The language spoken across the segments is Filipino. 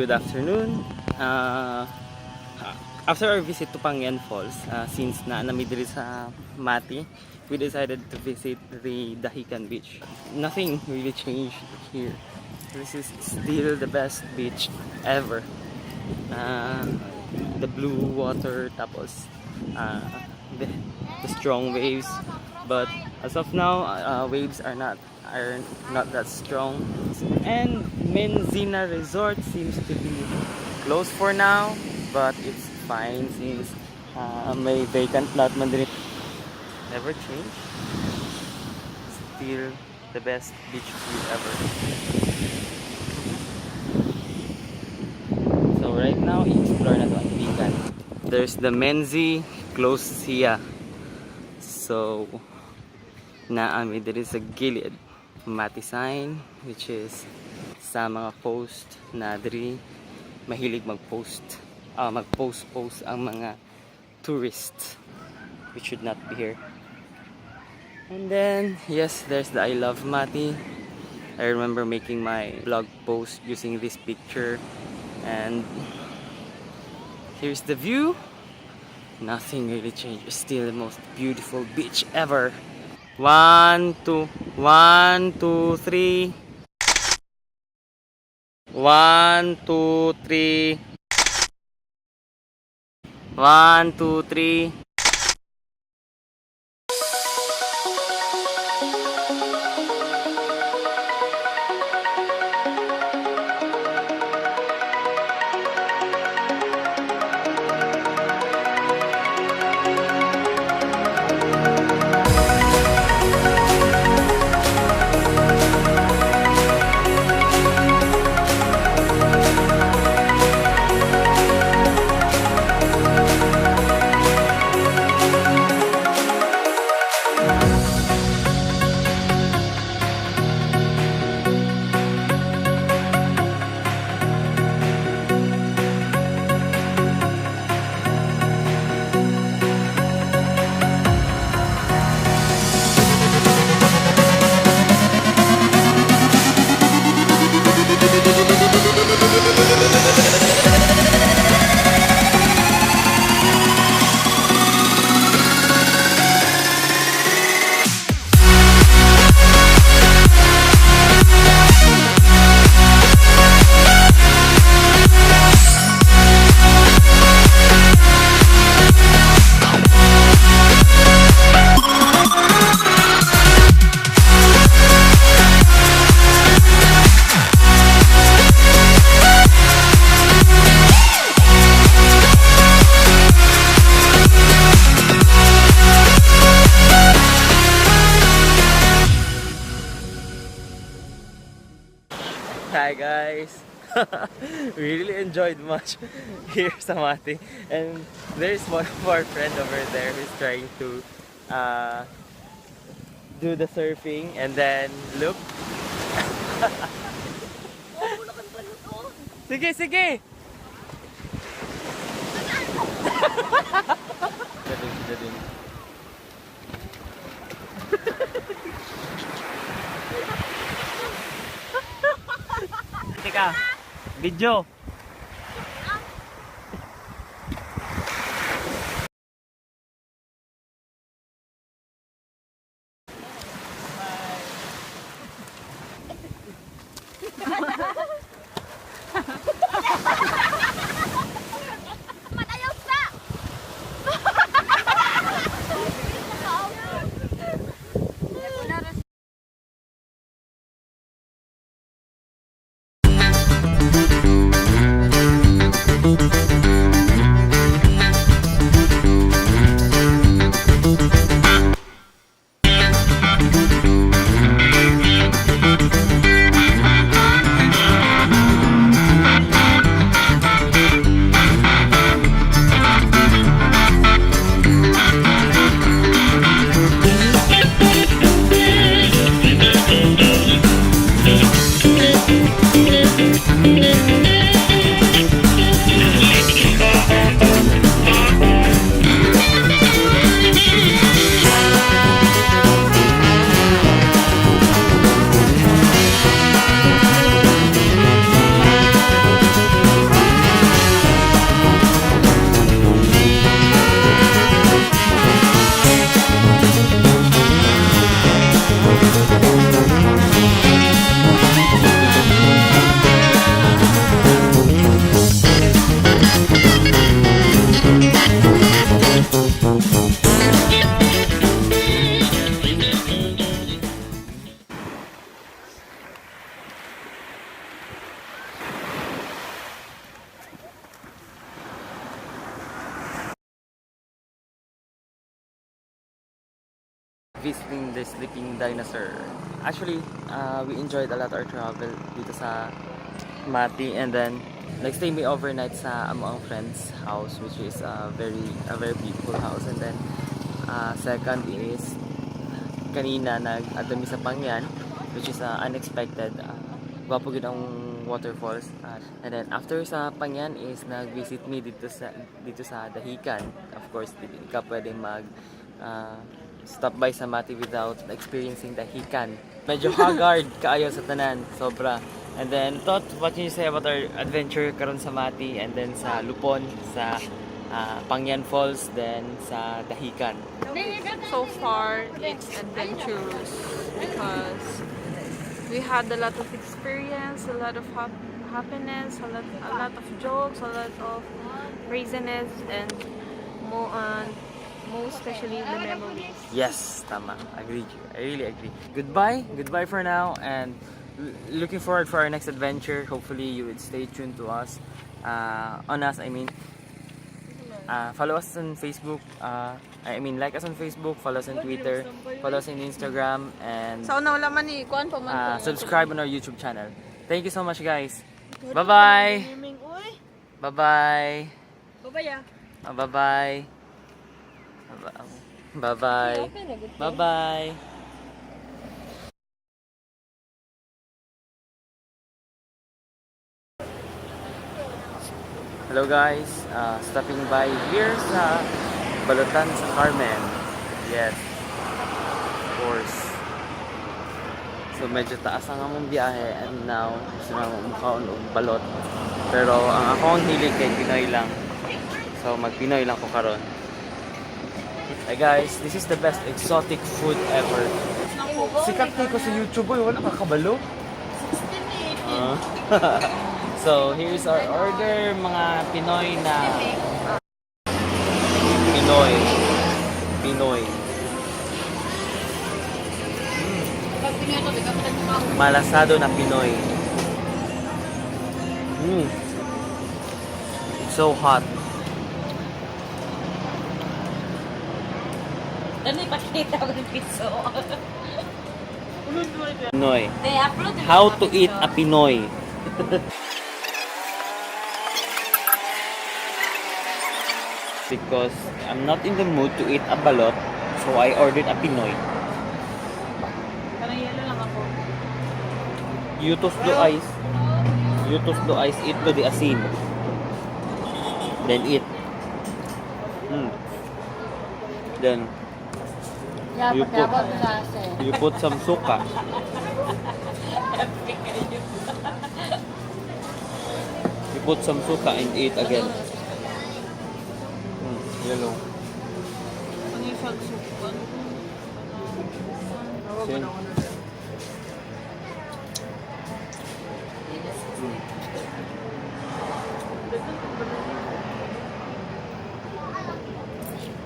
Good afternoon. After our visit to Pangyan Falls, since naanami diri sa Mati, we decided to visit the Dahican beach. Nothing really changed here. This is still the best beach ever. The blue water, tapos the strong waves. But as of now, waves are not that strong. And Menzina Resort seems to be closed for now, but it's fine since may vacant lot man din. Never change. Still the best beach view ever. So right now, i-explore na to ang Dahican. There's the Menzi closed siya. So naami diri sa gilid Mati sign, which is sa mga post na diri mahilig mag-post ang mga tourists, which should not be here. And then yes, there's the I love Mati. I remember making my blog post using this picture, and here's the view. Nothing really changed. It's still the most beautiful beach ever. 1, 2, 1, 2, 3. 1, 2, 3. 1, 2, 3. Hi guys! We really enjoyed much here sa Mati, and there's one of our friend over there who's trying to do the surfing, and then look. Sige, sige! Dading. Teka, video. visiting the sleeping dinosaur. Actually, we enjoyed a lot our travel dito sa Mati, and then nagstay me overnight sa among friend's house, which is a very beautiful house. And then second is kanina nag-adami sa Pangyan, which is unexpected. Gwapo gud ang waterfalls. And then after sa Pangyan is nag-visit me dito sa Dahican. Of course, di ka pwedeng mag stop by sa Mati without experiencing Dahican. Medyo haggard kaayo sa tanan, sobra. And then thought, what can you say about our adventure karon sa Mati, and then sa Lupon, sa Pangyan Falls, then sa Dahican? So far, it's adventurous because we had a lot of experience, a lot of happiness, a lot of jokes, a lot of craziness, and most especially the memories. Yes, tama. Agree. I really agree. Goodbye for now, and looking forward for our next adventure. Hopefully you would stay tuned to us. Follow us on Facebook. Like us on Facebook, follow us on Twitter, follow us on Instagram, and subscribe on our YouTube channel. Thank you so much, guys. Bye-bye. Bye-bye. Bye-bye. Bye-bye. Bye-bye. Hello guys, stopping by here sa Balotan sa Carmen. Yes, of course. So medyo taas ang among biyahe, and now gusto na mukhaon og balot. Pero ang akong hilig kay Pinoy lang. So mag-Pinoy lang ko karon. Hey guys, this is the best exotic food ever. Sikat ko sa YouTube, wala ka kabalo. 16. So, here's our order, mga Pinoy na Pinoy. Malasado na Pinoy. It's so hot. Ano ipakita mo ng piso? Pinoy. How to eat a Pinoy. Because I'm not in the mood to eat a balot, so I ordered a Pinoy. Parang yelo lang ako. Yutos do ice, eat to the asin. Then eat. Then you put some suka. You put some suka and eat again. Yellow. Ano yung sagsukan? Sin.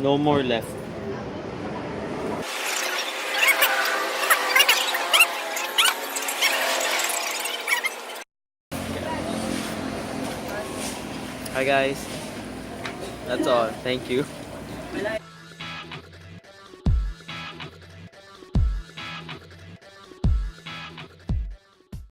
No more left. Hi guys. That's all. Thank you.